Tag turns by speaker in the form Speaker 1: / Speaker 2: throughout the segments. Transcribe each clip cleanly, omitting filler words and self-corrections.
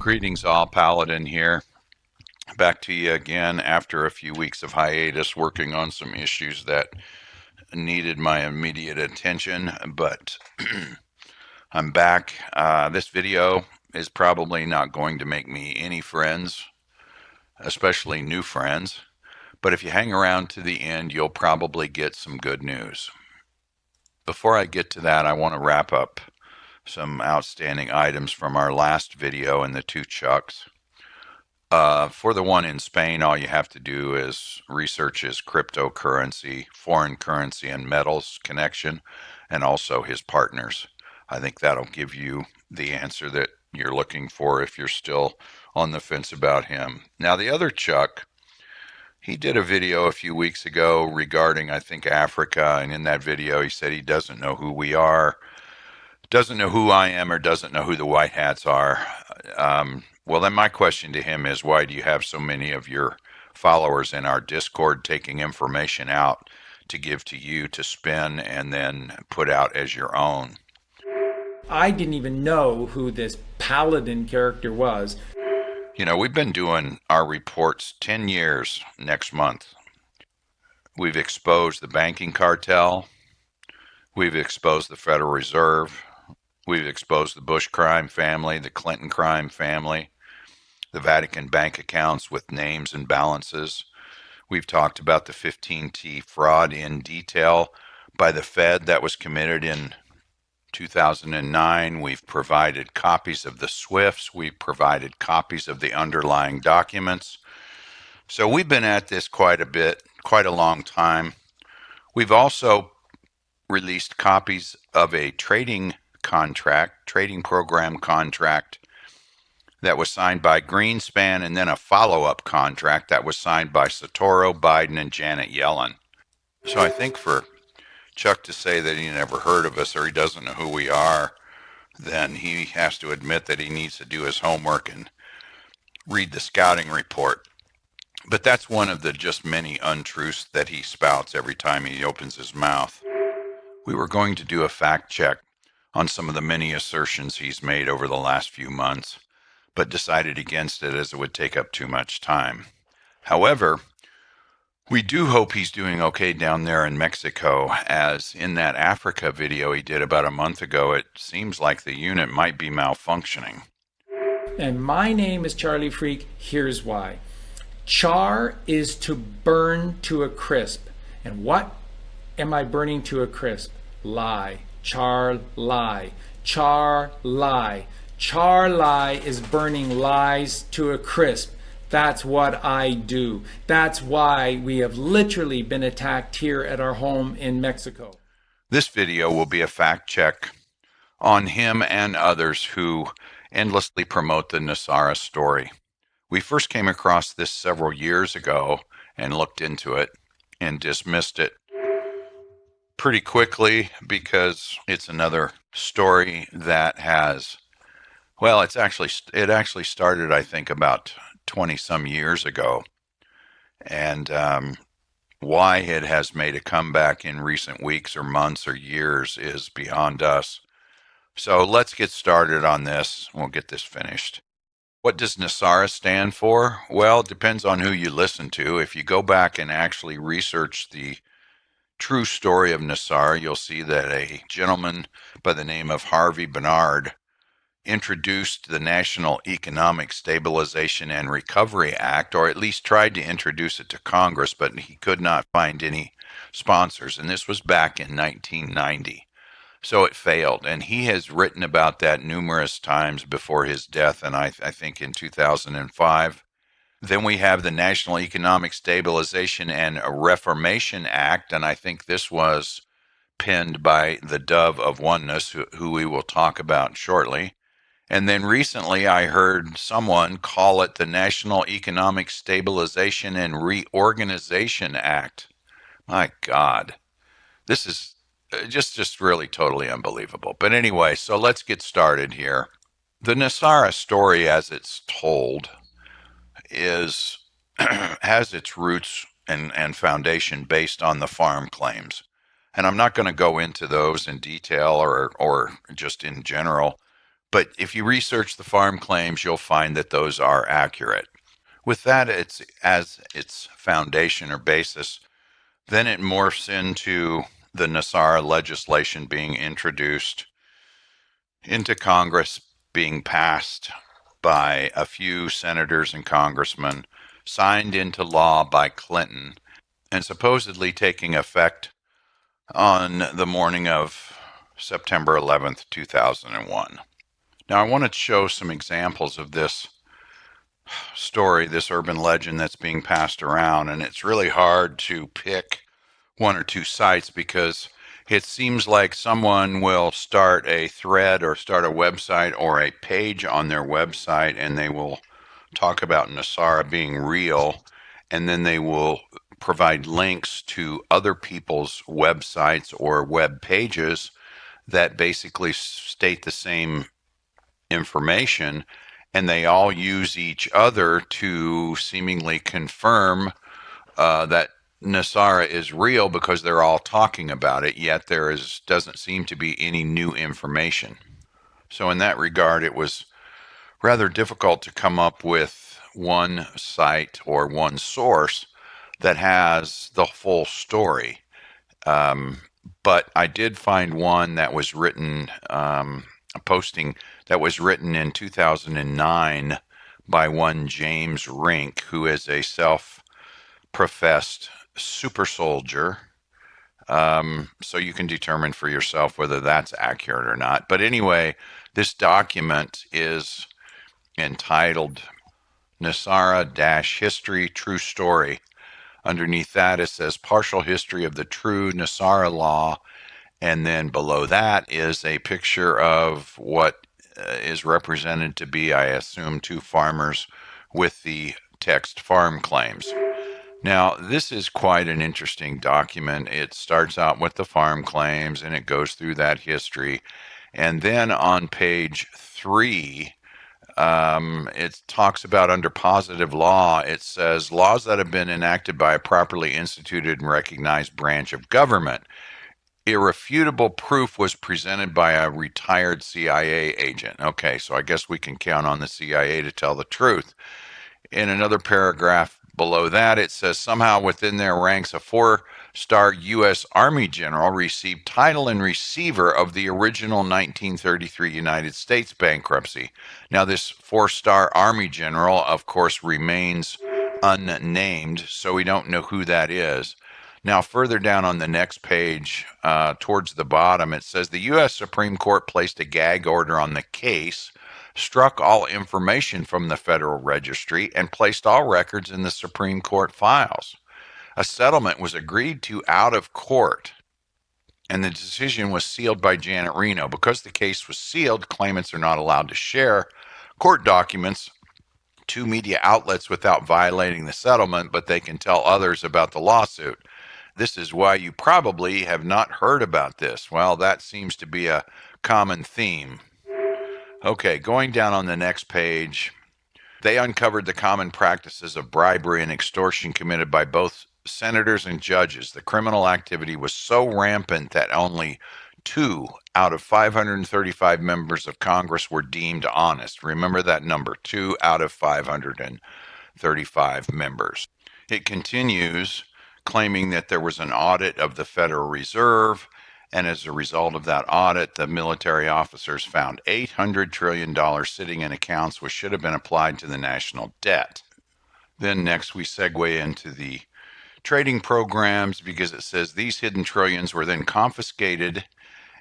Speaker 1: Greetings all, Paladin here. Back to you again after a few weeks of hiatus working on some issues that needed my immediate attention, but I'm back. This video is probably not going to make me any friends, especially new friends, but if you hang around to the end, you'll probably get some good news. Before I get to that, I want to wrap up some outstanding items from our last video and the two chucks. For the one in Spain, all you have to do is research his cryptocurrency, foreign currency, and metals connection, and also his partners. I think that'll give you the answer that you're looking for if you're still on the fence about him. Now, the other Chuck, he did a video a few weeks ago regarding, I think, Africa, and in that video, he said he doesn't know who we are, doesn't know who I am, or doesn't know who the white hats are. Well, then my question to him is, why do you have so many of your followers in our Discord taking information out to give to you to spin and then put out as your own?
Speaker 2: I didn't even know who this Paladin character was.
Speaker 1: You know, we've been doing our reports 10 years next month. We've exposed the banking cartel. We've exposed the Federal Reserve. We've exposed the Bush crime family, the Clinton crime family, the Vatican bank accounts with names and balances. We've talked about the 15T fraud in detail by the Fed that was committed in 2009. We've provided copies of the SWIFTs. We've provided copies of the underlying documents. So we've been at this quite a bit, quite a long time. We've also released copies of a trading program contract that was signed by Greenspan, and then a follow-up contract that was signed by Satoru, Biden, and Janet Yellen. So I think for Chuck to say that he never heard of us or he doesn't know who we are, then he has to admit that he needs to do his homework and read the scouting report. But that's one of the just many untruths that he spouts every time he opens his mouth. We were going to do a fact check on some of the many assertions he's made over the last few months, but decided against it as it would take up too much time. However, we do hope he's doing okay down there in Mexico, as in that Africa video he did about a month ago, it seems like the unit might be malfunctioning.
Speaker 2: And my name is Charlie Freak. Here's why. Char is to burn to a crisp. And what am I burning to a crisp? Lie. Char lie. Char lie. Char lie is burning lies to a crisp. That's what I do. That's why we have literally been attacked here at our home in Mexico.
Speaker 1: This video will be a fact check on him and others who endlessly promote the NESARA story. We first came across this several years ago and looked into it and dismissed it pretty quickly because it's another story that has, well, it actually started, I think, about 20 some years ago. And why it has made a comeback in recent weeks or months or years is beyond us. So let's get started on this. We'll get this finished. What does NESARA stand for? Well, it depends on who you listen to. If you go back and actually research the true story of NESARA, you'll see that a gentleman by the name of Harvey Bernard introduced the National Economic Stabilization and Recovery Act, or at least tried to introduce it to Congress, but he could not find any sponsors. And this was back in 1990. So it failed. And he has written about that numerous times before his death, and I think in 2005. Then we have the National Economic Stabilization and Reformation Act, and I think this was penned by the Dove of Oneness, who we will talk about shortly. And then recently I heard someone call it the National Economic Stabilization and Reorganization Act. My God, this is just really totally unbelievable. But anyway, so let's get started here. The NESARA story, as it's told, is has its roots and foundation based on the farm claims. And I'm not going to go into those in detail or just in general, But if you research the farm claims, you'll find that those are accurate. With that, it's as its foundation or basis, then it morphs into the NESARA legislation being introduced into Congress, being passed by a few senators and congressmen, signed into law by Clinton, and supposedly taking effect on the morning of September 11th, 2001. Now, I want to show some examples of this story, this urban legend that's being passed around, and it's really hard to pick one or two sites because it seems like someone will start a thread or start a website or a page on their website, and they will talk about NESARA being real, and then they will provide links to other people's websites or web pages that basically state the same information, and they all use each other to seemingly confirm that NESARA is real because they're all talking about it, yet doesn't seem to be any new information. So in that regard, it was rather difficult to come up with one site or one source that has the full story. But I did find one that was written, a posting that was written in 2009 by one James Rink, who is a self-professed super soldier. So you can determine for yourself whether that's accurate or not. But anyway, this document is entitled NESARA History True Story. Underneath that, it says partial history of the true NESARA law. And then below that is a picture of what is represented to be, I assume, two farmers with the text farm claims. Now, this is quite an interesting document. It starts out with the farm claims and it goes through that history. And then on page 3, it talks about under positive law, it says laws that have been enacted by a properly instituted and recognized branch of government. Irrefutable proof was presented by a retired CIA agent. Okay, so I guess we can count on the CIA to tell the truth. In another paragraph below that, it says somehow within their ranks, a 4-star U.S. Army general received title and receiver of the original 1933 United States bankruptcy. Now, this 4-star Army general, of course, remains unnamed, so we don't know who that is. Now, further down on the next page, towards the bottom, it says the U.S. Supreme Court placed a gag order on the case, struck all information from the Federal Registry, and placed all records in the Supreme Court files. A settlement was agreed to out of court, and the decision was sealed by Janet Reno. Because the case was sealed, claimants are not allowed to share court documents to media outlets without violating the settlement, but they can tell others about the lawsuit. This is why you probably have not heard about this. Well, that seems to be a common theme. Okay, going down on the next page, they uncovered the common practices of bribery and extortion committed by both senators and judges. The criminal activity was so rampant that only 2 out of 535 members of Congress were deemed honest. Remember that number, 2 out of 535 members. It continues, claiming that there was an audit of the Federal Reserve, and as a result of that audit, the military officers found $800 trillion sitting in accounts which should have been applied to the national debt. Then next we segue into the trading programs, because it says these hidden trillions were then confiscated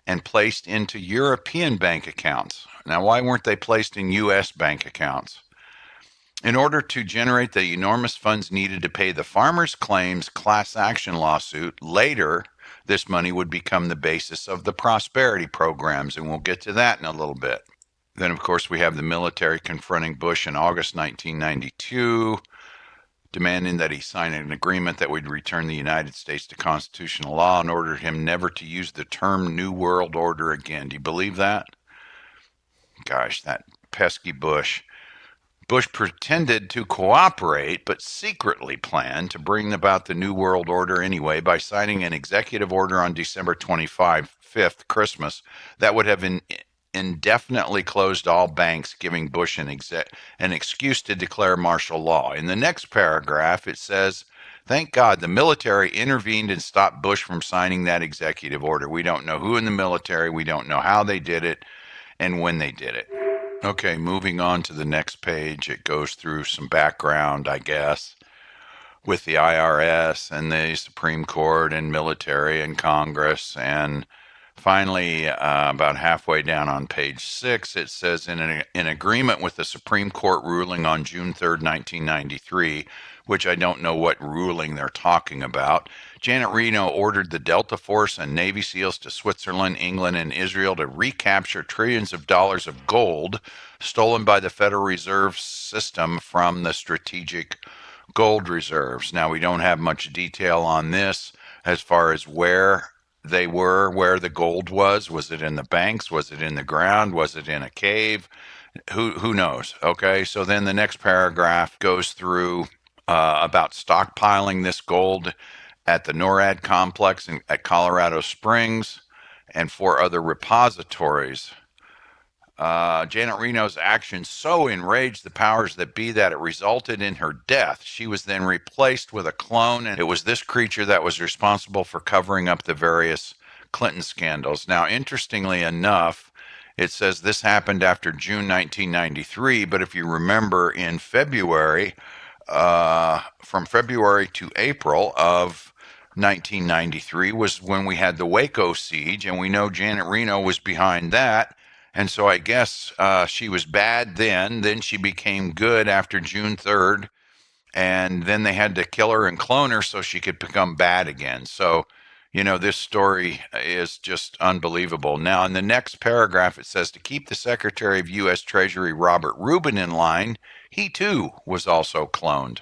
Speaker 1: and placed into European bank accounts. Now, why weren't they placed in U.S. bank accounts? In order to generate the enormous funds needed to pay the farmers' claims class action lawsuit, later this money would become the basis of the prosperity programs, and we'll get to that in a little bit. Then, of course, we have the military confronting Bush in August 1992, demanding that he sign an agreement that would return the United States to constitutional law and ordered him never to use the term New World Order again. Do you believe that? Gosh, that pesky Bush. Bush pretended to cooperate, but secretly planned to bring about the New World Order anyway by signing an executive order on December 25th, Christmas, that would have indefinitely closed all banks, giving Bush an excuse to declare martial law. In the next paragraph, it says, thank God the military intervened and stopped Bush from signing that executive order. We don't know who in the military, we don't know how they did it, and when they did it. Okay, moving on to the next page, it goes through some background, I guess, with the IRS and the Supreme Court and military and Congress. And finally, about halfway down on page 6, it says, in agreement with the Supreme Court ruling on June 3rd, 1993, which I don't know what ruling they're talking about, Janet Reno ordered the Delta Force and Navy SEALs to Switzerland, England, and Israel to recapture trillions of dollars of gold stolen by the Federal Reserve System from the strategic gold reserves. Now, we don't have much detail on this as far as where they were, where the gold was. Was it in the banks? Was it in the ground? Was it in a cave? Who knows? Okay, so then the next paragraph goes through about stockpiling this gold at the NORAD complex at Colorado Springs and 4 other repositories. Janet Reno's actions so enraged the powers that be that it resulted in her death. She was then replaced with a clone, and it was this creature that was responsible for covering up the various Clinton scandals. Now, interestingly enough, it says this happened after June 1993, but if you remember, in February, from February to April of 1993 was when we had the Waco siege, and we know Janet Reno was behind that. And so I guess she was bad then. Then she became good after June 3rd. And then they had to kill her and clone her so she could become bad again. So, this story is just unbelievable. Now, in the next paragraph, it says to keep the Secretary of U.S. Treasury, Robert Rubin, in line, he too was also cloned.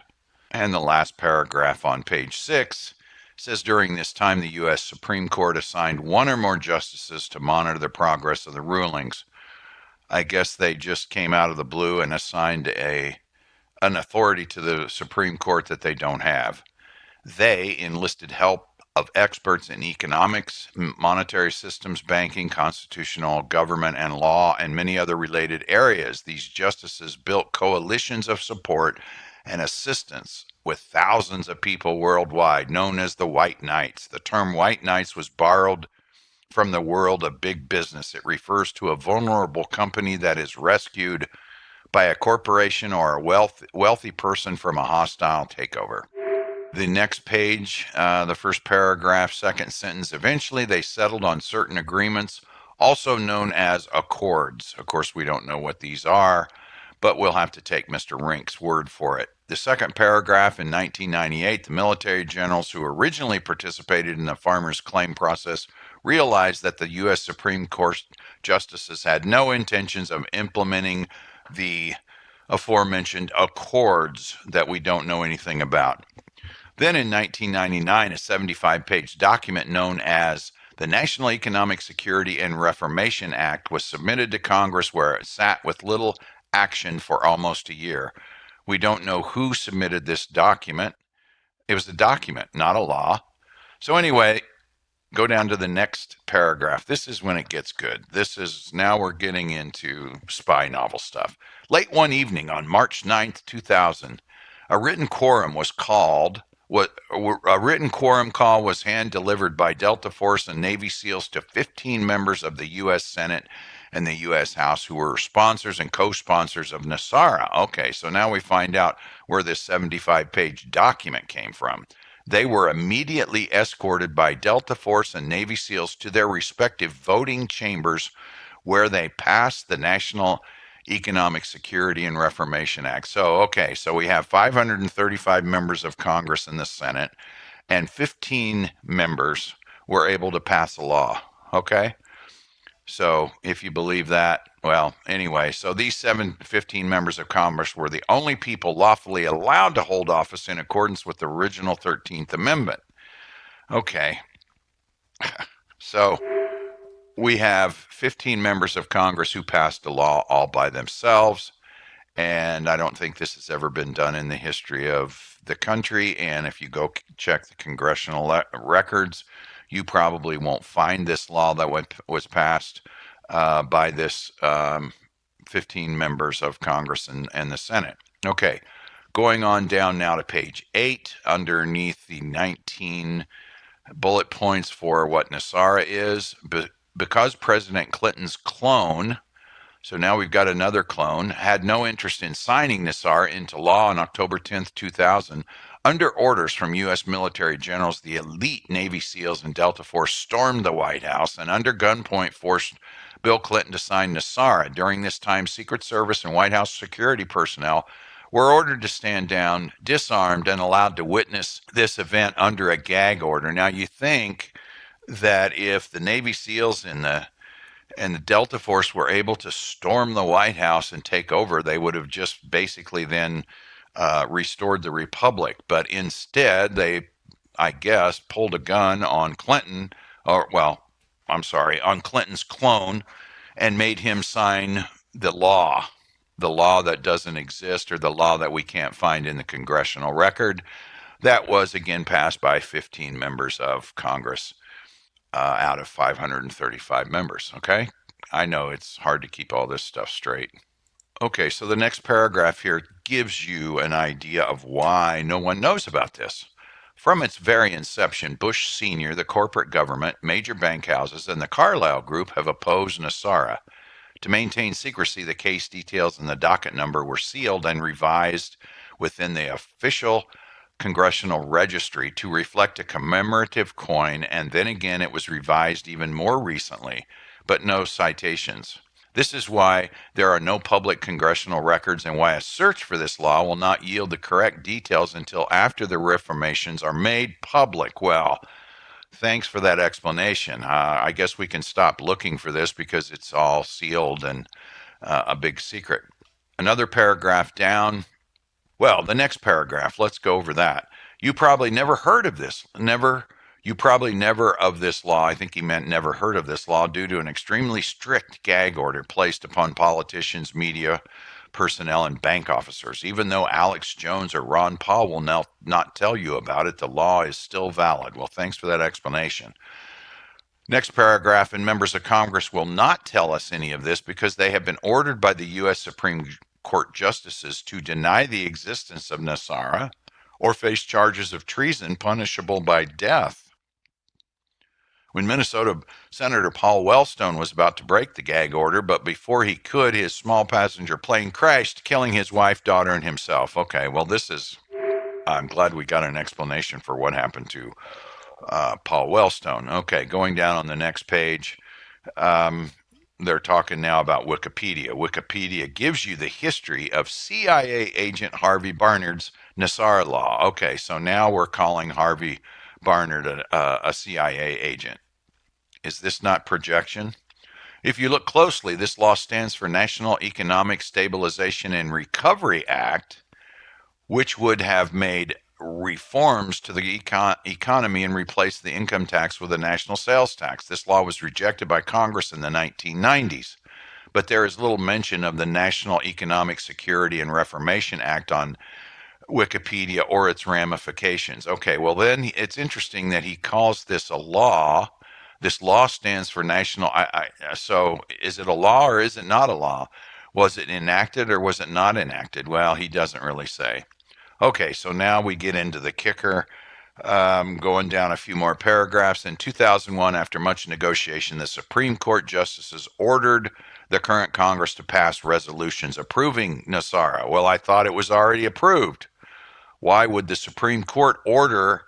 Speaker 1: And the last paragraph on page 6 says during this time, the U.S. Supreme Court assigned 1 or more justices to monitor the progress of the rulings. I guess they just came out of the blue and assigned an authority to the Supreme Court that they don't have. They enlisted help of experts in economics, monetary systems, banking, constitutional government, and law, and many other related areas. These justices built coalitions of support and assistance with thousands of people worldwide, known as the White Knights. The term White Knights was borrowed from the world of big business. It refers to a vulnerable company that is rescued by a corporation or a wealthy person from a hostile takeover. The next page, the first paragraph, second sentence, eventually they settled on certain agreements, also known as accords. Of course, we don't know what these are, but we'll have to take Mr. Rink's word for it. The second paragraph, in 1998, the military generals who originally participated in the farmers' claim process realized that the U.S. Supreme Court justices had no intentions of implementing the aforementioned accords that we don't know anything about. Then in 1999, a 75-page document known as the National Economic Security and Reformation Act was submitted to Congress, where it sat with little action for almost a year. We don't know who submitted this document. It was a document, not a law. So anyway, go down to the next paragraph. This is when it gets good. Now we're getting into spy novel stuff. Late one evening on March 9th, 2000, a written quorum call was hand-delivered by Delta Force and Navy SEALs to 15 members of the U.S. Senate and the U.S. House who were sponsors and co-sponsors of NESARA. Okay, so now we find out where this 75-page document came from. They were immediately escorted by Delta Force and Navy SEALs to their respective voting chambers, where they passed the National Economic Security and Reformation Act. So we have 535 members of Congress and the Senate, and 15 members were able to pass a law. Okay? So if you believe that, well, anyway, so these 15 members of Congress were the only people lawfully allowed to hold office in accordance with the original 13th Amendment. Okay. So we have 15 members of Congress who passed a law all by themselves, and I don't think this has ever been done in the history of the country. And if you go check the congressional records, you probably won't find this law that was passed by this 15 members of Congress and the Senate. Okay, going on down now to page 8, underneath the 19 bullet points for what NESARA is. Because President Clinton's clone, so now we've got another clone, had no interest in signing NESARA into law on October 10th, 2000, under orders from U.S. military generals, the elite Navy SEALs and Delta Force stormed the White House and under gunpoint forced Bill Clinton to sign NESARA. During this time, Secret Service and White House security personnel were ordered to stand down, disarmed, and allowed to witness this event under a gag order. Now, you think that if the Navy SEALs and the Delta Force were able to storm the White House and take over, they would have just basically then restored the republic. But instead, they, I guess, pulled a gun on Clinton, or, well, I'm sorry, on Clinton's clone, and made him sign the law that doesn't exist, or the law that we can't find in the congressional record. That was again passed by 15 members of Congress out of 535 members. Okay, I know it's hard to keep all this stuff straight. Okay, so the next paragraph here gives you an idea of why no one knows about this. From its very inception, Bush Sr., the corporate government, major bank houses, and the Carlyle Group have opposed NESARA. To maintain secrecy, the case details and the docket number were sealed and revised within the official Congressional Registry to reflect a commemorative coin, and then again it was revised even more recently, but no citations. This is why there are no public congressional records and why a search for this law will not yield the correct details until after the reformations are made public. Well, thanks for that explanation. I guess we can stop looking for this because it's all sealed and a big secret. Another paragraph down. Well, the next paragraph, let's go over that. You probably never heard of this. You probably never of this law. I think he meant never heard of this law due to an extremely strict gag order placed upon politicians, media, personnel, and bank officers. Even though Alex Jones or Ron Paul will now not tell you about it, the law is still valid. Well, thanks for that explanation. Next paragraph, and members of Congress will not tell us any of this because they have been ordered by the U.S. Supreme Court justices to deny the existence of NESARA or face charges of treason punishable by death. When Minnesota Senator Paul Wellstone was about to break the gag order, but before he could, his small passenger plane crashed, killing his wife, daughter, and himself. Okay, well, I'm glad we got an explanation for what happened to Paul Wellstone. Okay, going down on the next page. They're talking now about Wikipedia. Wikipedia gives you the history of CIA agent Harvey Barnard's NESARA law. Okay, so now we're calling Harvey Barnard a CIA agent. Is this not projection? If you look closely, this law stands for National Economic Stabilization and Recovery Act, which would have made reforms to the economy and replaced the income tax with a national sales tax. This law was rejected by Congress in the 1990s, but there is little mention of the National Economic Security and Reformation Act on Wikipedia or its ramifications. Okay, well then it's interesting that he calls this a law. This law stands for national. So is it a law or is it not a law? Was it enacted or was it not enacted? Well, he doesn't really say. Okay, so now we get into the kicker. Going down a few more paragraphs. In 2001, after much negotiation, the Supreme Court justices ordered the current Congress to pass resolutions approving NESARA. Well, I thought it was already approved. Why would the Supreme Court order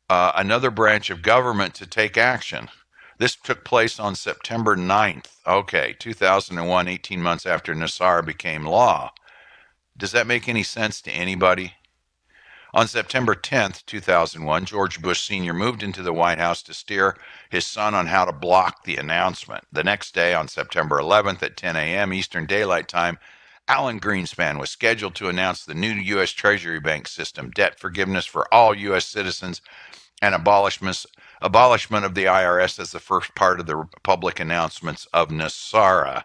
Speaker 1: another branch of government to take action? This took place on September 9th. Okay, 2001, 18 months after NESARA became law. Does that make any sense to anybody? On September 10th, 2001, George Bush Sr. moved into the White House to steer his son on how to block the announcement. The next day, on September 11th at 10 a.m. Eastern Daylight Time, Alan Greenspan was scheduled to announce the new U.S. Treasury Bank system, debt forgiveness for all U.S. citizens, and abolishment of the IRS as the first part of the public announcements of NESARA.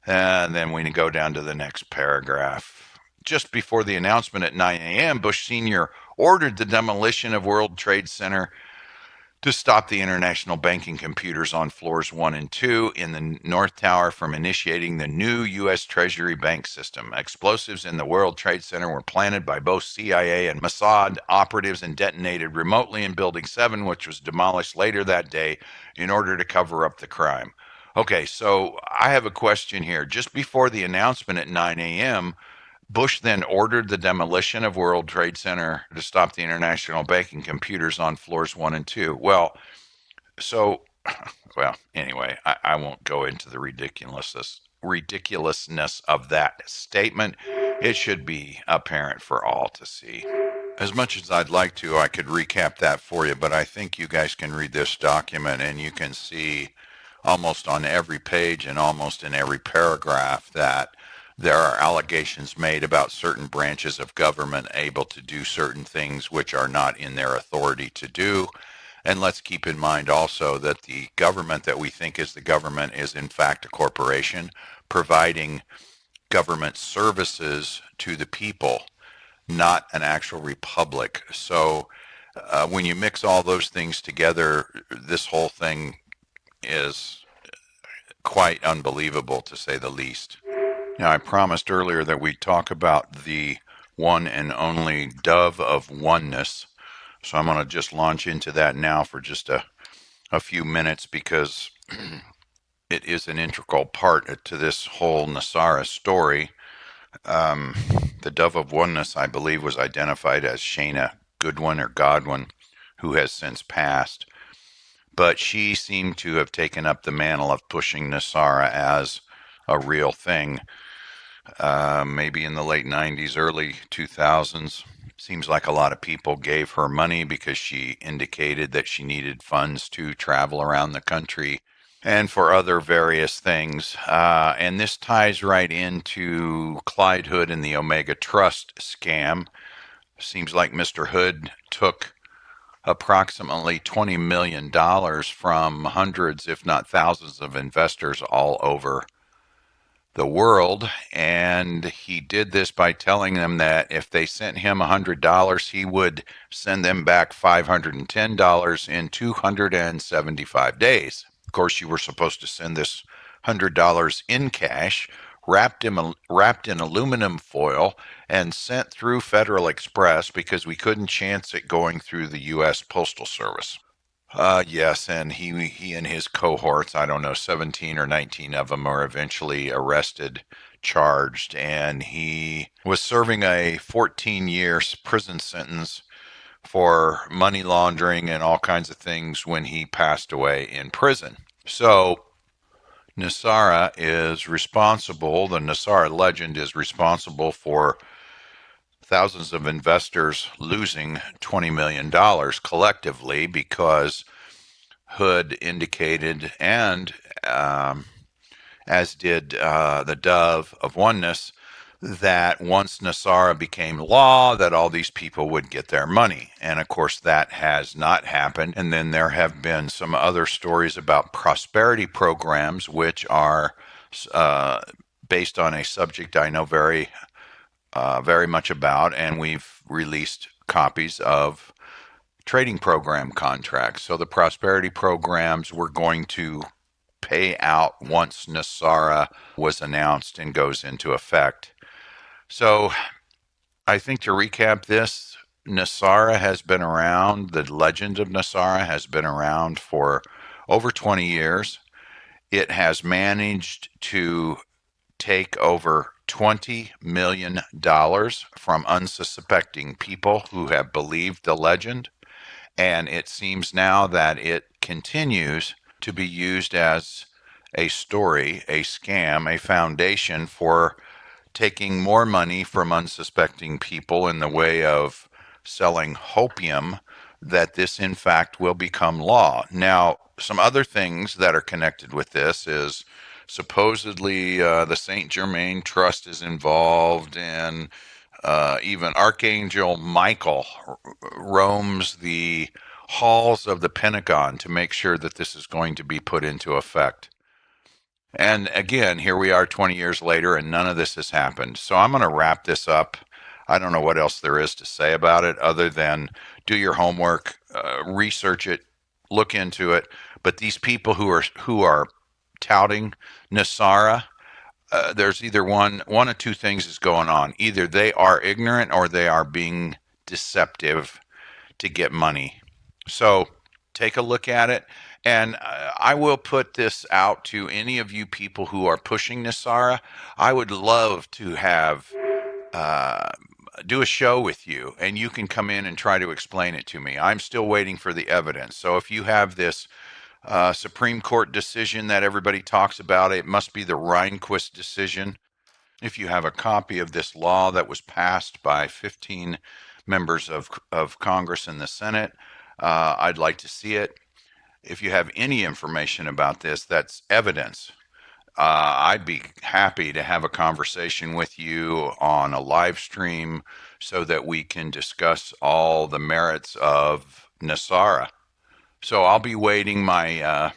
Speaker 1: And then we go down to the next paragraph. Just before the announcement at 9 a.m., Bush Sr. ordered the demolition of World Trade Center to stop the international banking computers on floors 1 and 2 in the North Tower from initiating the new U.S. Treasury bank system. Explosives in the World Trade Center were planted by both CIA and Mossad operatives and detonated remotely in Building 7, which was demolished later that day in order to cover up the crime. Okay, so I have a question here. Just before the announcement at 9 a.m., Bush then ordered the demolition of World Trade Center to stop the international banking computers on floors 1 and 2. So, anyway, I won't go into the ridiculousness of that statement. It should be apparent for all to see. As much as I'd like to, I could recap that for you, but I think you guys can read this document and you can see almost on every page and almost in every paragraph that there are allegations made about certain branches of government able to do certain things which are not in their authority to do. And let's keep in mind also that the government that we think is the government is in fact a corporation providing government services to the people, not an actual republic. So when you mix all those things together, this whole thing is quite unbelievable, to say the least. Now, I promised earlier that we'd talk about the one and only dove of oneness. So I'm going to just launch into that now for just a few minutes because it is an integral part to this whole NESARA story. The dove of oneness, I believe, was identified as Shayna Goodwin or Godwin, who has since passed. But she seemed to have taken up the mantle of pushing NESARA as a real thing. Maybe in the late 90s, early 2000s. Seems like a lot of people gave her money because she indicated that she needed funds to travel around the country and for other various things. And this ties right into Clyde Hood and the Omega Trust scam. Seems like Mr. Hood took approximately $20 million from hundreds, if not thousands, of investors all over the world, and he did this by telling them that if they sent him $100, he would send them back $510 in 275 days. Of course, you were supposed to send this $100 in cash, wrapped in aluminum foil, and sent through Federal Express because we couldn't chance it going through the U.S. Postal Service. Yes, and he and his cohorts, I don't know, 17 or 19 of them are eventually arrested, charged, and he was serving a 14-year prison sentence for money laundering and all kinds of things when he passed away in prison. So NESARA is responsible, the NESARA legend is responsible for thousands of investors losing $20 million collectively because Hood indicated, and as did the Dove of Oneness, that once NESARA became law, that all these people would get their money. And of course, that has not happened. And then there have been some other stories about prosperity programs, which are based on a subject I know very much about, and we've released copies of trading program contracts. So the prosperity programs were going to pay out once NESARA was announced and goes into effect. So I think to recap this, NESARA has been around, the legend of NESARA has been around for over 20 years. It has managed to take over $20 million from unsuspecting people who have believed the legend. And it seems now that it continues to be used as a story, a scam, a foundation for taking more money from unsuspecting people in the way of selling hopium, that this in fact will become law. Now, some other things that are connected with this is supposedly the St. Germain Trust is involved, and even Archangel Michael roams the halls of the Pentagon to make sure that this is going to be put into effect. And again, here we are 20 years later, and none of this has happened. So I'm going to wrap this up. I don't know what else there is to say about it other than do your homework, research it, look into it. But these people who are touting NESARA, there's either one of two things is going on. Either they are ignorant or they are being deceptive to get money. So take a look at it. And I will put this out to any of you people who are pushing NESARA. I would love to have do a show with you, and you can come in and try to explain it to me. I'm still waiting for the evidence. So if you have this Supreme Court decision that everybody talks about, it must be the Rehnquist decision. If you have a copy of this law that was passed by 15 members of Congress and the Senate, I'd like to see it. If you have any information about this, that's evidence. I'd be happy to have a conversation with you on a live stream so that we can discuss all the merits of NESARA. So I'll be waiting. My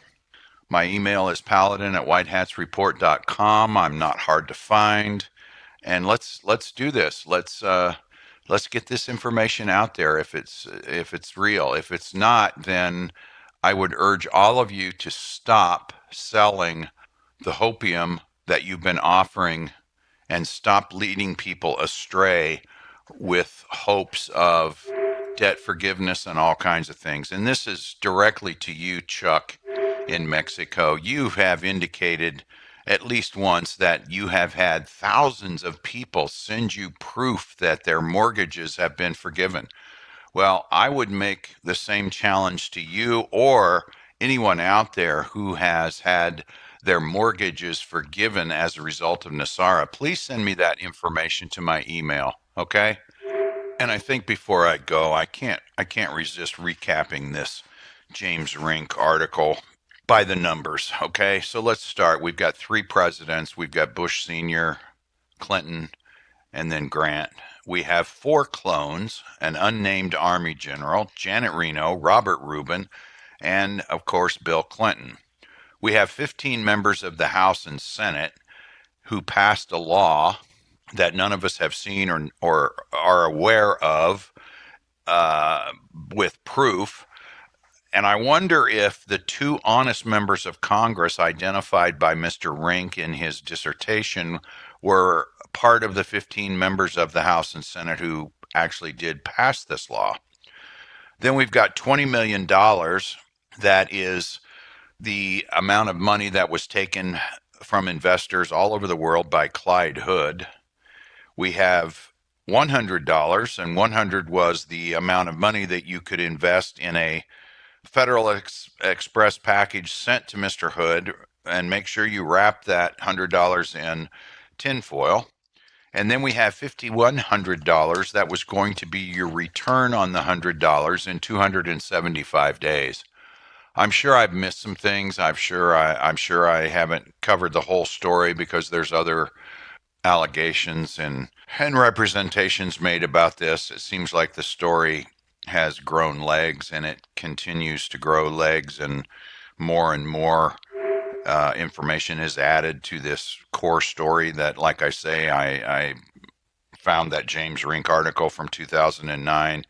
Speaker 1: email is paladin@whitehatsreport.com. I'm not hard to find, and let's do this. Let's get this information out there if it's real. If it's not, then I would urge all of you to stop selling the hopium that you've been offering and stop leading people astray with hopes of debt forgiveness and all kinds of things. And this is directly to you, Chuck, in Mexico. You have indicated at least once that you have had thousands of people send you proof that their mortgages have been forgiven. Well, I would make the same challenge to you or anyone out there who has had their mortgages forgiven as a result of NESARA. Please send me that information to my email, okay? And I think before I go, I can't resist recapping this James Rink article by the numbers, okay? So let's start. We've got 3 presidents. We've got Bush Sr., Clinton, and then Grant. We have 4 clones, an unnamed Army general, Janet Reno, Robert Rubin, and, of course, Bill Clinton. We have 15 members of the House and Senate who passed a law that none of us have seen or are aware of with proof. And I wonder if the 2 honest members of Congress identified by Mr. Rink in his dissertation were part of the 15 members of the House and Senate who actually did pass this law. Then we've got $20 million. That is the amount of money that was taken from investors all over the world by Clyde Hood. We have $100, and 100 was the amount of money that you could invest in a Federal Express package sent to Mr. Hood, and make sure you wrap that $100 in tinfoil. And then we have $5,100 that was going to be your return on the $100 in 275 days. I'm sure I've missed some things. I'm sure I haven't covered the whole story because there's other allegations and representations made about this. It seems like the story has grown legs, and it continues to grow legs, and more information is added to this core story that, like I say, I found that James Rink article from 2009.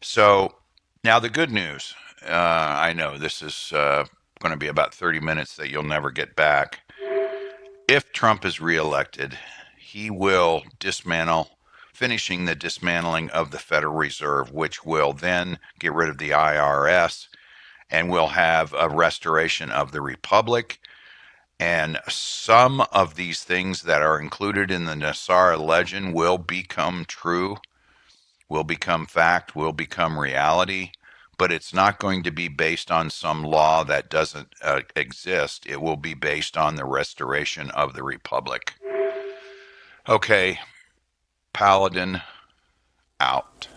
Speaker 1: So now the good news. I know this is going to be about 30 minutes that you'll never get back. If Trump is reelected, he will finishing the dismantling of the Federal Reserve, which will then get rid of the IRS, and we'll have a restoration of the Republic. And some of these things that are included in the NESARA legend will become true, will become fact, will become reality. But it's not going to be based on some law that doesn't exist. It will be based on the restoration of the Republic. Okay, Paladin out.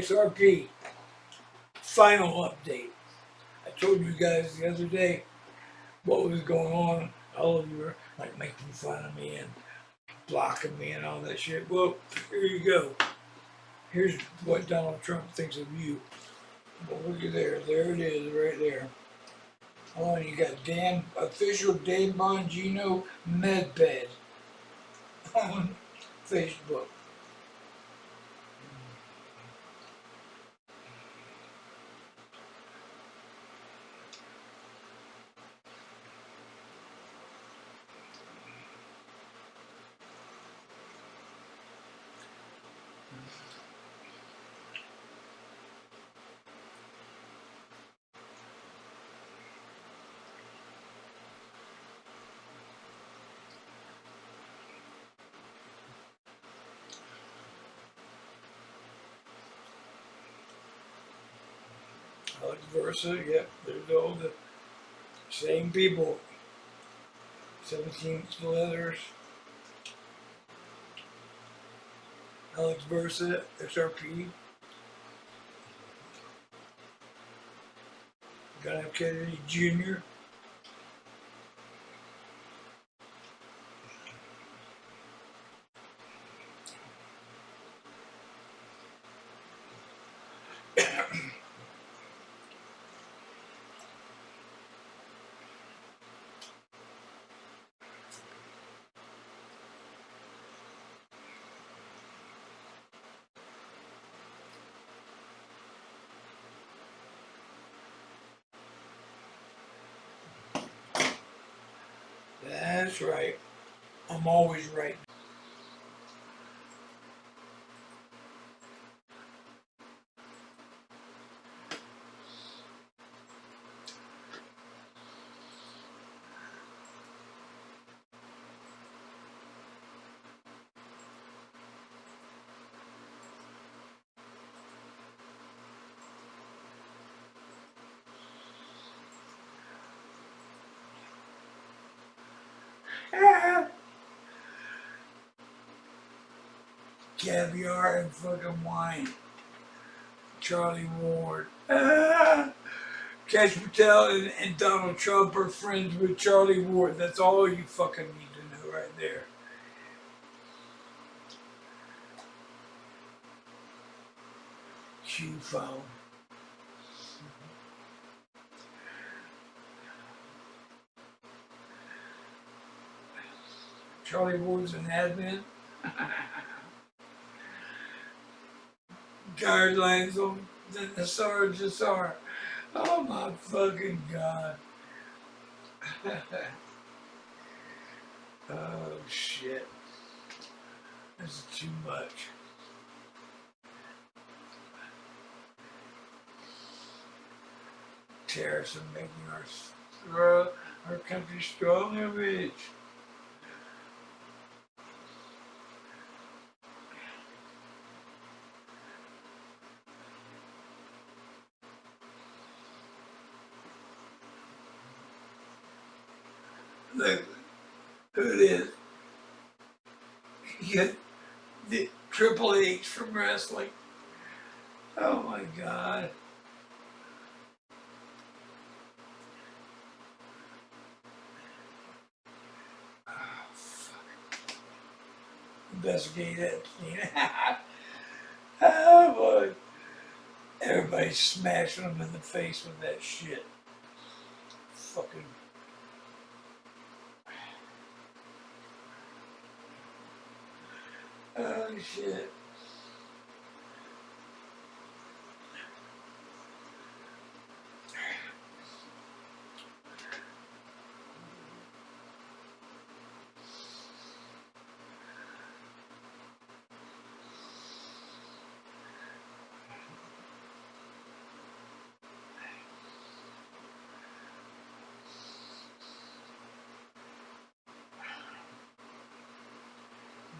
Speaker 3: SRP, final update. I told you guys the other day what was going on. All of you were like making fun of me and blocking me and all that shit. Well, here you go. Here's what Donald Trump thinks of you. Well, look at there. There it is, right there. Oh, and you got official Dan Bongino MedBed on Facebook. Alex Versa, yep, there's all the same people. 17th letters. Alex Versa, SRP. John F. Kennedy Jr. That's right. I'm always right. Caviar and fucking wine. Charlie Ward. Kash Patel and Donald Trump are friends with Charlie Ward. That's all you fucking need to know right there. Q phone. Charlie Ward's an admin. Guidelines on the NESARA GESARA. Oh my fucking god. Oh shit. This is too much. Terrorists are making our country stronger, bitch. Look who it is. You get the Triple H from wrestling. Oh my god. Oh, fuck. Investigate it. Oh boy. Everybody's smashing them in the face with that shit. Fucking. Oh shit.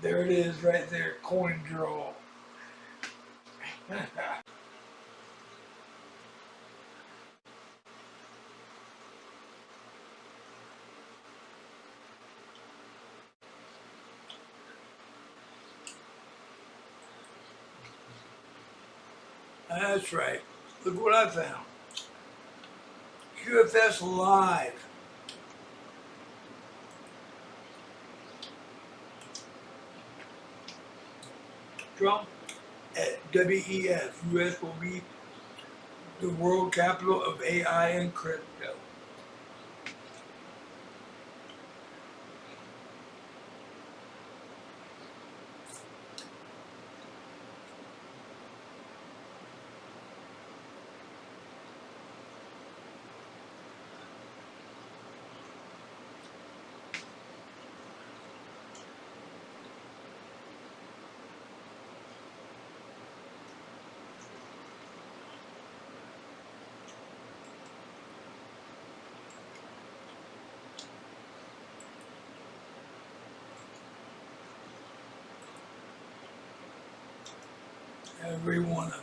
Speaker 3: There it is right there, coin draw. That's right. Look what I found. QFS Live. Trump at WEF. US will be the world capital of AI and crypto. Every one of them.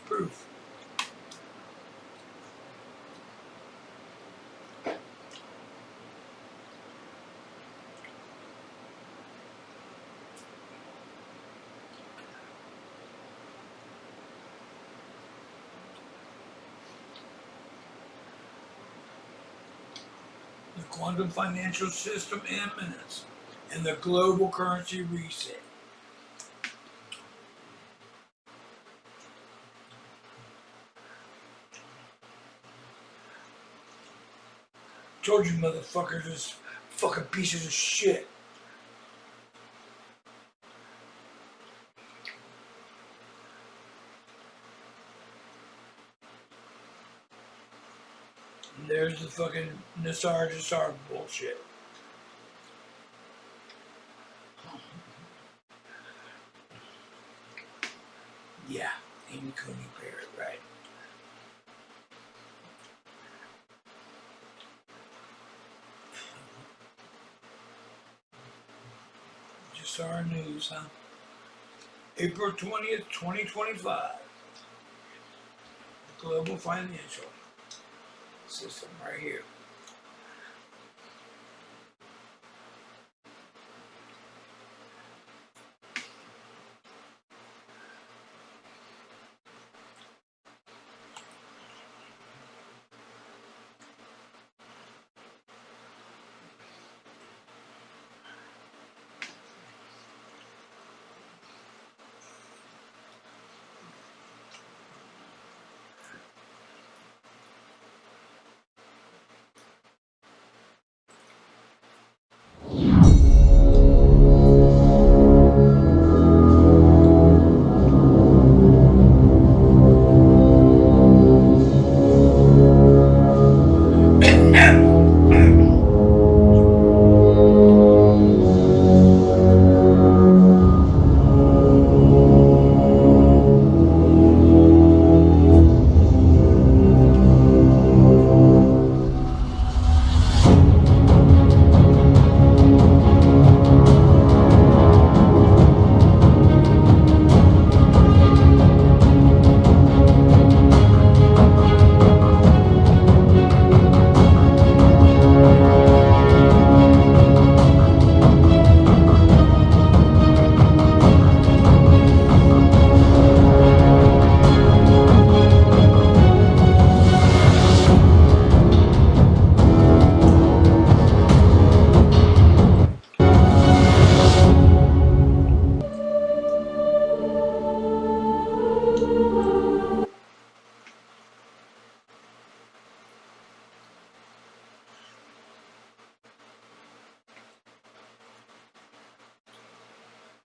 Speaker 3: Proof. The quantum financial system imminence and the global currency reset. Told you motherfuckers, this fucking pieces of shit. And there's the fucking NESARA GESARA bullshit. Yeah, Amy Coney Barrett, right. GCR News, huh? April 20th, 2025. Global financial system right here.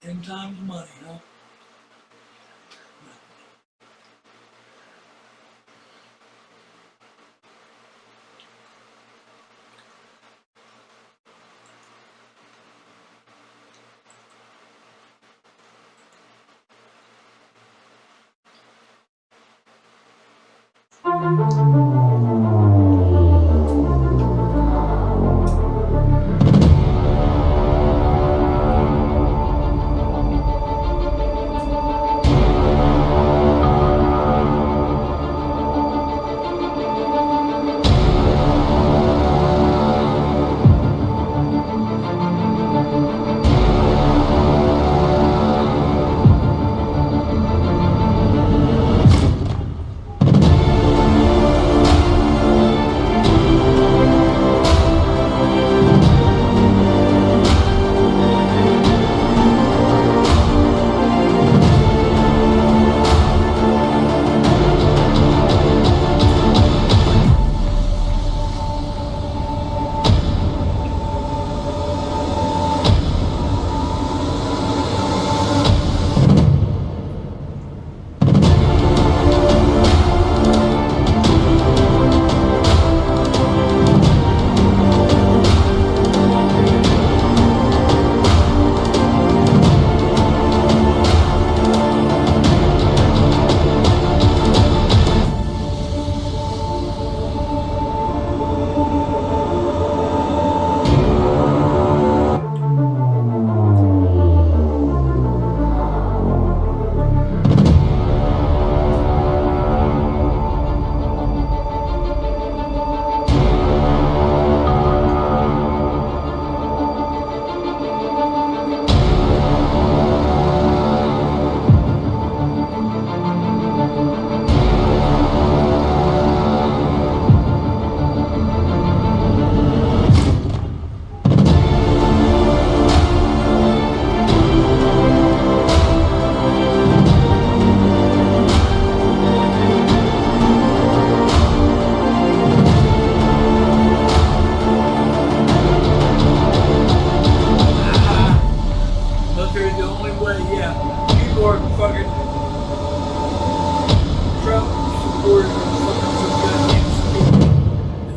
Speaker 3: End times money, huh?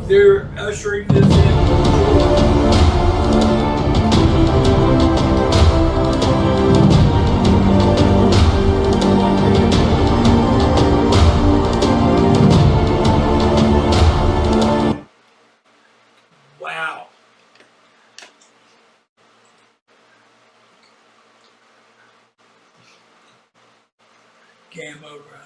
Speaker 3: They're ushering this in. Wow. Game over, huh?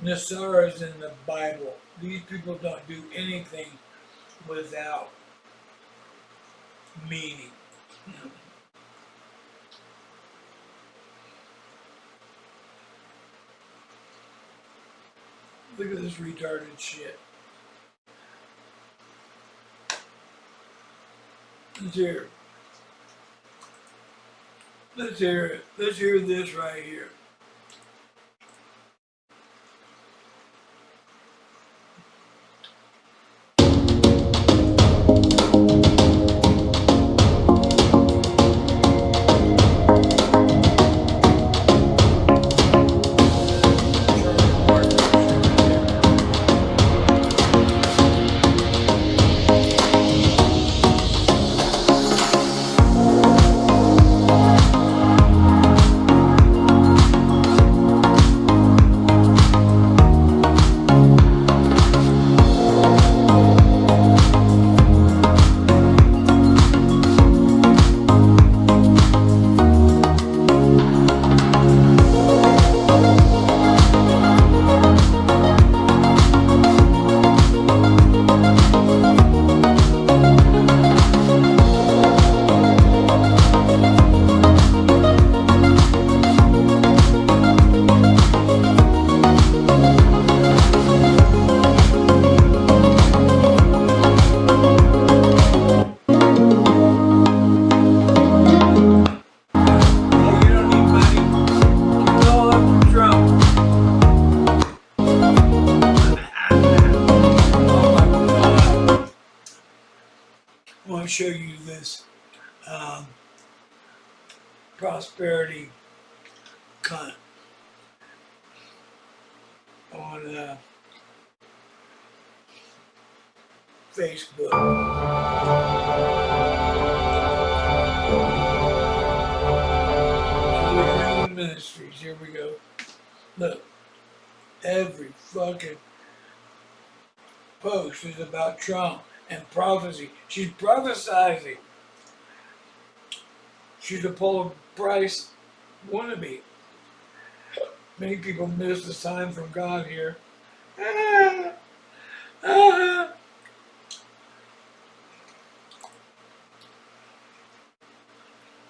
Speaker 3: NESARA is in the Bible. These people don't do anything without meaning. Look at this retarded shit. Let's hear it. Let's hear it. Let's hear this right here. Show you this prosperity cunt on Facebook. Julie Ministries, here we go. Look, every fucking post is about Trump and prophecy. She's prophesizing. She's a Paul Price wannabe. Many people miss the sign from God here.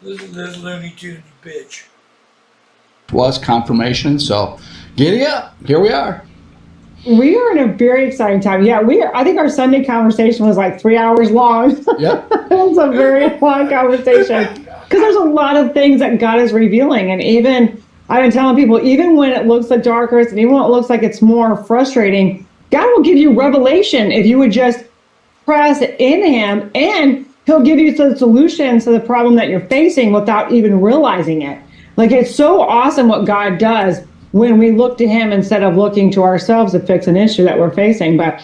Speaker 3: Listen to this Looney Tunes bitch.
Speaker 4: Was confirmation, so giddy up. Here we are.
Speaker 5: We are in a very exciting time. Yeah, we are. I think our Sunday conversation was like 3 hours long.
Speaker 4: Yep.
Speaker 5: It was a very long conversation because there's a lot of things that God is revealing. And even, I've been telling people, even when it looks the darkest and even when it looks like it's more frustrating, God will give you revelation if you would just press in Him, and He'll give you the solution to the problem that you're facing without even realizing it. Like, it's so awesome what God does when we look to Him instead of looking to ourselves to fix an issue that we're facing. But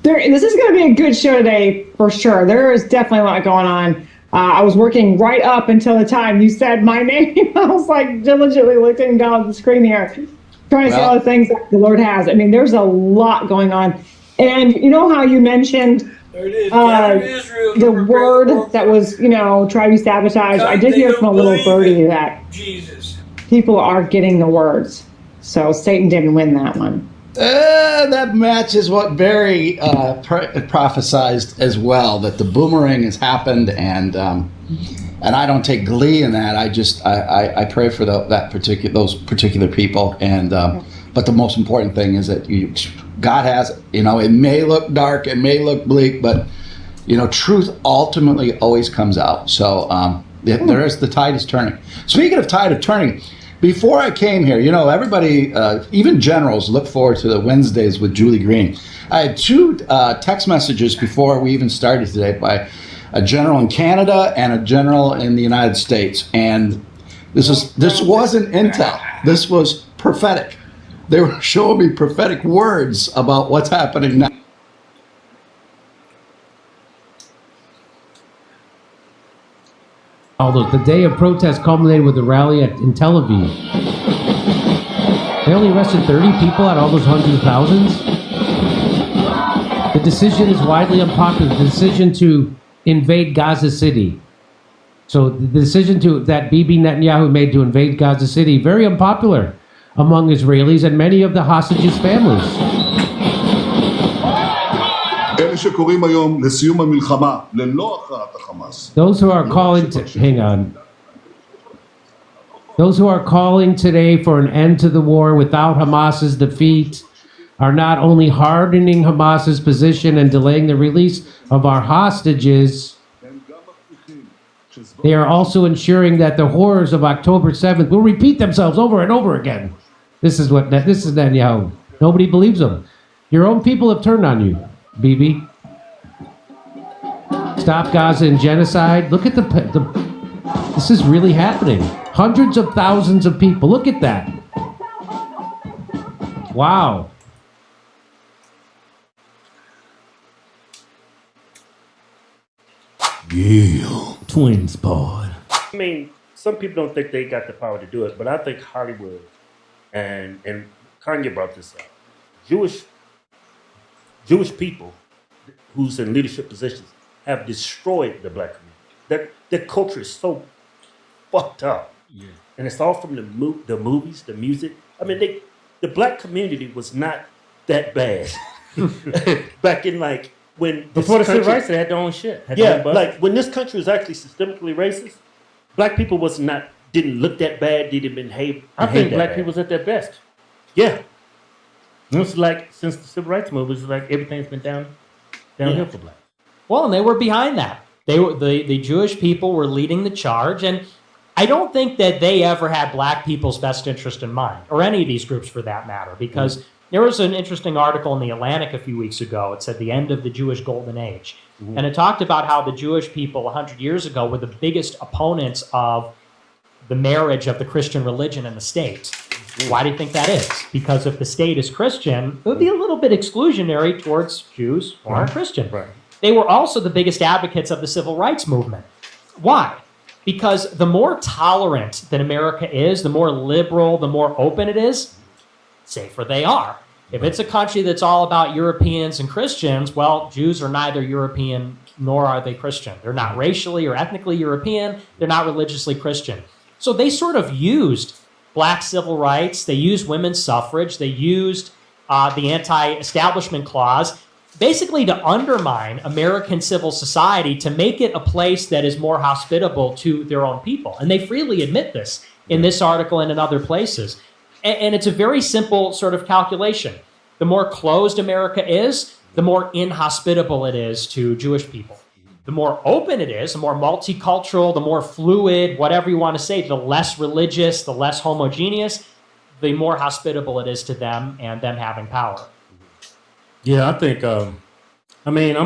Speaker 5: this is going to be a good show today for sure. There is definitely a lot going on. I was working right up until the time you said my name. I was like diligently looking down at the screen here, trying to see all the things that the Lord has. I mean, there's a lot going on. And you know how you mentioned
Speaker 3: There it is. Counter Israel.
Speaker 5: The word that was, try to sabotage. I did hear from a little birdie that
Speaker 3: Jesus.
Speaker 5: people are getting the words. So Satan didn't win that one.
Speaker 4: That matches what Barry prophesized as well, that the boomerang has happened, and I don't take glee in that. I pray for those particular people, and but the most important thing is that God has it. It may look dark, it may look bleak, but truth ultimately always comes out. So the tide is turning. Speaking of tide of turning, before I came here, everybody, even generals, look forward to the Wednesdays with Julie Green. I had 2 text messages before we even started today by a general in Canada and a general in the United States, and this wasn't intel. This was prophetic. They were showing me prophetic words about what's happening now.
Speaker 6: Although the day of protest culminated with a rally in Tel Aviv. They only arrested 30 people out of all those hundreds of thousands. The decision is widely unpopular. The decision to invade Gaza City. So the decision that Bibi Netanyahu made to invade Gaza City, very unpopular among Israelis and many of the hostages' families. Those who are calling Those who are calling today for an end to the war without Hamas's defeat are not only hardening Hamas's position and delaying the release of our hostages, they are also ensuring that the horrors of October 7th will repeat themselves over and over again. This is Netanyahu. Nobody believes him. Your own people have turned on you, Bibi. Stop Gaza and genocide. Look at this is really happening. Hundreds of thousands of people. Look at that. Wow.
Speaker 7: Yeah. Twins pod.
Speaker 8: I mean, some people don't think they got the power to do it, but I think Hollywood and Kanye brought this up. Jewish people who's in leadership positions have destroyed the black community. Their culture is so fucked up. Yeah. And it's all from the movies, the music. I mean, the black community was not that bad back in when
Speaker 7: before the civil rights, they had their own shit.
Speaker 8: When this country was actually systemically racist, black people didn't look that bad, didn't behave.
Speaker 7: I think black people was at their best.
Speaker 8: Yeah.
Speaker 7: It's like since the civil rights movement, it's like everything's been downhill for black.
Speaker 9: Well, and they were behind that. They were the Jewish people were leading the charge, and I don't think that they ever had black people's best interest in mind, or any of these groups for that matter, because there was an interesting article in The Atlantic a few weeks ago. It said the end of the Jewish golden age. Mm-hmm. And it talked about how the Jewish people 100 years ago were the biggest opponents of the marriage of the Christian religion and the state. Mm-hmm. Why do you think that is? Because if the state is Christian, it would be a little bit exclusionary towards Jews who aren't Christian.
Speaker 7: Right.
Speaker 9: They were also the biggest advocates of the civil rights movement. Why? Because the more tolerant that America is, the more liberal, the more open it is, safer they are. If it's a country that's all about Europeans and Christians, well, Jews are neither European nor are they Christian. They're not racially or ethnically European. They're not religiously Christian. So they sort of used black civil rights. They used women's suffrage. They used the anti-establishment clause, basically to undermine American civil society, to make it a place that is more hospitable to their own people. And they freely admit this in this article and in other places. And it's a very simple sort of calculation. The more closed America is, the more inhospitable it is to Jewish people. The more open it is, the more multicultural, the more fluid, whatever you want to say, the less religious, the less homogeneous, the more hospitable it is to them and them having power.
Speaker 7: Yeah, I think, I'm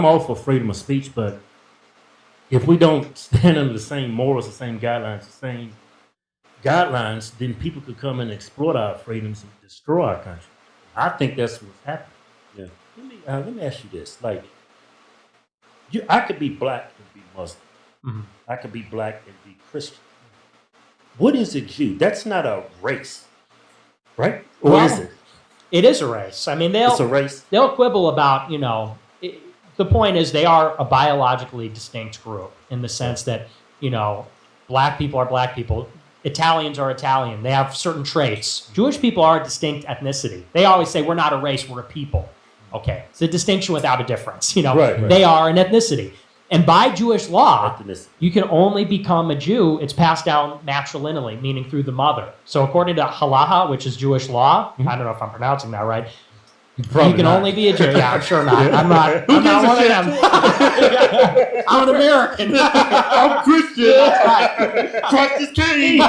Speaker 7: all for freedom of speech, but if we don't stand under the same morals, the same guidelines, then people could come and exploit our freedoms and destroy our country. I think that's what's happening.
Speaker 8: Yeah. Let me ask you this: I could be black and be Muslim. Mm-hmm. I could be black and be Christian. What is a Jew? That's not a race, right? Or is it?
Speaker 9: It is a race. I mean,
Speaker 8: it's a race.
Speaker 9: They'll quibble about, the point is they are a biologically distinct group in the sense that, black people are black people. Italians are Italian. They have certain traits. Jewish people are a distinct ethnicity. They always say we're not a race, we're a people. Okay, it's a distinction without a difference.
Speaker 7: Right.
Speaker 9: They are an ethnicity. And by Jewish law,
Speaker 8: Ethnicity.
Speaker 9: you can only become a Jew. It's passed down matrilineally, meaning through the mother. So according to halacha, which is Jewish law, I don't know if I'm pronouncing that right, you can only be a Jew. Yeah, I'm sure not. I'm not one of them. I'm an American.
Speaker 7: I'm Christian.
Speaker 9: That's right.
Speaker 7: Christ is king.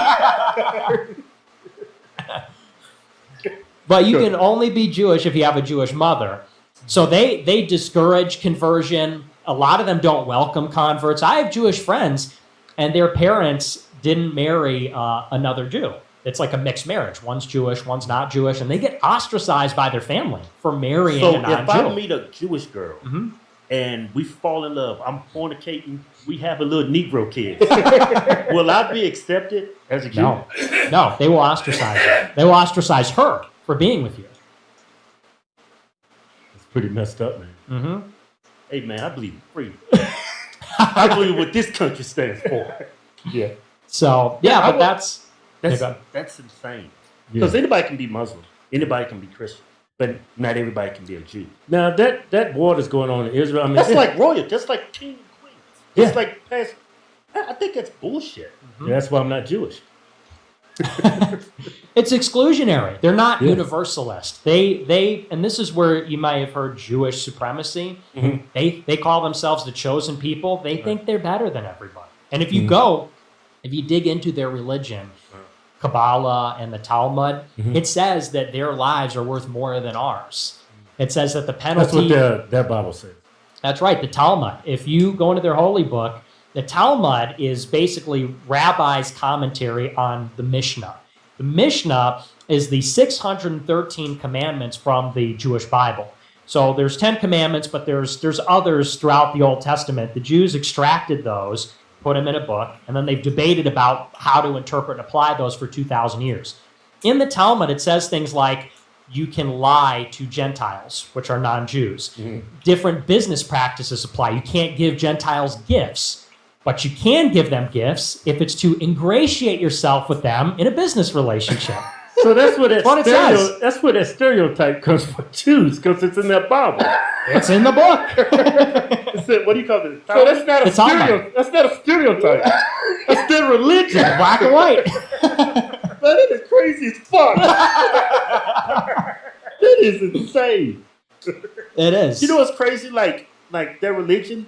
Speaker 9: But you can only be Jewish if you have a Jewish mother. So they discourage conversion. A lot of them don't welcome converts. I have Jewish friends, and their parents didn't marry another Jew. It's like a mixed marriage. One's Jewish, one's not Jewish, and they get ostracized by their family for marrying a
Speaker 8: So
Speaker 9: non-Jew.
Speaker 8: if I meet a Jewish girl and we fall in love, I'm fornicating, we have a little Negro kid, will I be accepted as a Jew?
Speaker 9: No, they will ostracize her. They will ostracize her for being with you.
Speaker 7: It's pretty messed up, man.
Speaker 9: Mm-hmm.
Speaker 8: Hey, man, I believe in freedom. I believe what this country stands for.
Speaker 7: Yeah.
Speaker 9: So, but that's
Speaker 8: insane. Because anybody can be Muslim. Anybody can be Christian. But not everybody can be a Jew.
Speaker 7: Now, that war that's going on in Israel, I mean,
Speaker 8: That's like royal. That's like king and queen.
Speaker 7: Yeah.
Speaker 8: It's like past. I think that's bullshit.
Speaker 7: yeah, that's why I'm not Jewish.
Speaker 9: It's exclusionary. They're not universalist. They and this is where you might have heard Jewish supremacy.
Speaker 7: Mm-hmm.
Speaker 9: They call themselves the chosen people. They think they're better than everybody. And if you dig into their religion, Kabbalah and the Talmud, it says that their lives are worth more than ours. It says that the penalty.
Speaker 7: That's what that Bible says.
Speaker 9: That's right, the Talmud. If you go into their holy book, the Talmud is basically rabbis' commentary on the Mishnah. The Mishnah is the 613 commandments from the Jewish Bible. So there's 10 commandments, but there's others throughout the Old Testament. The Jews extracted those, put them in a book, and then they've debated about how to interpret and apply those for 2,000 years. In the Talmud, it says things like, you can lie to Gentiles, which are non-Jews. Different business practices apply. You can't give Gentiles gifts. But you can give them gifts if it's to ingratiate yourself with them in a business relationship.
Speaker 7: So that's where
Speaker 9: what it says.
Speaker 7: that's where that stereotype comes from Jews, because it's in that Bible.
Speaker 9: It's in the book.
Speaker 7: What do you call it? So that's not That's not a stereotype. That's their religion.
Speaker 9: Black and white.
Speaker 7: Man, that is crazy as fuck. That is insane.
Speaker 9: It is.
Speaker 8: You know what's crazy? Like their religion,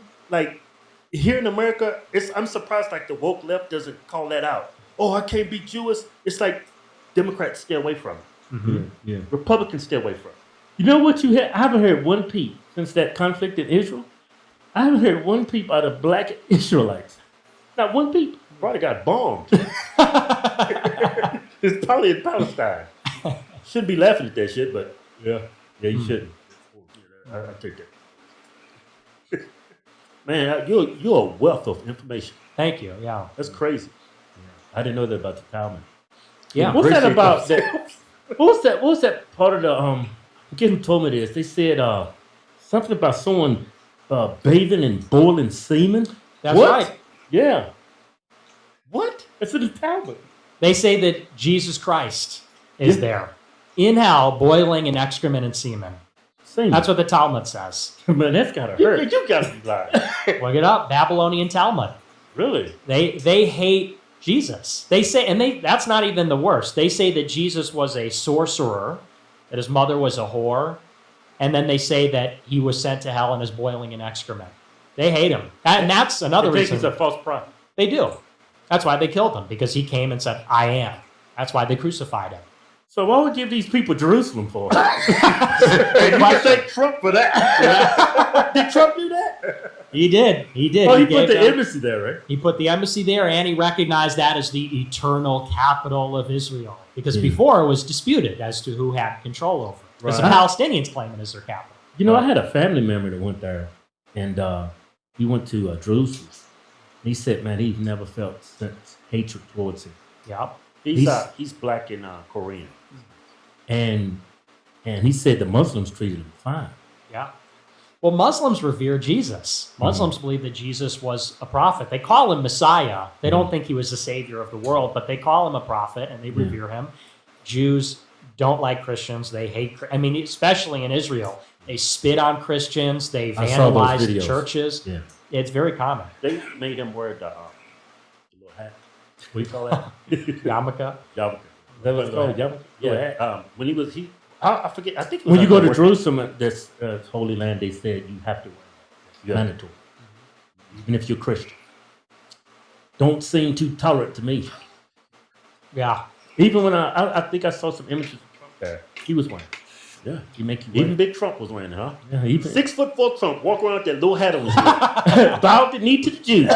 Speaker 8: here in America, I'm surprised the woke left doesn't call that out. Oh, I can't be Jewish. It's like Democrats stay away from it.
Speaker 7: Yeah.
Speaker 8: Republicans stay away from it.
Speaker 7: You know what you hear? I haven't heard one peep since that conflict in Israel. I haven't heard one peep out of black Israelites. Not one peep.
Speaker 8: Probably got bombed. It's probably in Palestine. Shouldn't be laughing at that shit, but
Speaker 7: Yeah,
Speaker 8: you shouldn't. I take that. Man, you're a wealth of information.
Speaker 9: Thank you. Yeah.
Speaker 8: That's crazy.
Speaker 7: I didn't know that about the Talmud.
Speaker 9: Yeah.
Speaker 7: What's that
Speaker 8: Appreciate
Speaker 7: about?
Speaker 8: that.
Speaker 7: What was that part of the I forget who told me this. They said something about someone bathing in boiling semen.
Speaker 9: That's
Speaker 7: What?
Speaker 9: right.
Speaker 7: Yeah. What? It's in the Talmud.
Speaker 9: They say that Jesus Christ is there in hell, boiling in excrement and semen.
Speaker 7: Semen.
Speaker 9: That's what the Talmud says.
Speaker 7: Man, that's gotta
Speaker 8: You
Speaker 7: hurt.
Speaker 8: gotta be lying.
Speaker 9: Look it up. Babylonian Talmud.
Speaker 7: Really?
Speaker 9: They hate Jesus. They say, and that's not even the worst. They say that Jesus was a sorcerer, that his mother was a whore, and then they say that he was sent to hell and is boiling in excrement. They hate him. And that's another
Speaker 7: They think
Speaker 9: reason.
Speaker 7: he's a false prophet.
Speaker 9: They do. That's why they killed him, because he came and said, I am. That's why they crucified him.
Speaker 7: So why would you give these people Jerusalem for?
Speaker 8: And you can thank Trump for that. Did Trump do that?
Speaker 9: He did. He did.
Speaker 7: Oh, he
Speaker 9: gave
Speaker 7: put the
Speaker 9: them-
Speaker 7: embassy there, right?
Speaker 9: He put the embassy there, and he recognized that as the eternal capital of Israel. Because before it was disputed as to who had control over it. Because the
Speaker 7: Right.
Speaker 9: Palestinians claim it as their capital.
Speaker 7: You know, I had a family member that went there, and he went to Jerusalem. He said, man, he's never felt such hatred towards him.
Speaker 9: Yep.
Speaker 8: He's black and Korean.
Speaker 7: And he said the Muslims treated him fine.
Speaker 9: Yeah. Well, Muslims revere Jesus. Muslims believe that Jesus was a prophet. They call him Messiah. They don't think he was the savior of the world, but they call him a prophet and they revere him. Jews don't like Christians. They hate, I mean, especially in Israel. They spit on Christians. They vandalize the churches.
Speaker 7: Yeah.
Speaker 9: It's very common.
Speaker 8: They made him wear the little hat. What do you call that?
Speaker 9: Yarmulke.
Speaker 8: Yarmulke.
Speaker 7: That was called yarmulke?
Speaker 8: Yeah. When I forget. I think it was
Speaker 7: When you go to
Speaker 8: work-
Speaker 7: Jerusalem, this Holy Land, they said you have to wear it.
Speaker 8: Yeah.
Speaker 7: Mandatory. Even if you're Christian. Don't seem too tolerant to me.
Speaker 9: Yeah.
Speaker 7: Even when I think I saw some images of Trump there. He was wearing it.
Speaker 8: Yeah.
Speaker 7: You make you wear
Speaker 8: Even
Speaker 7: it.
Speaker 8: Big Trump was wearing it, huh?
Speaker 7: Yeah, even
Speaker 8: 6'4" Trump walk around with that little hat on his head. Bowed the knee to the Jews.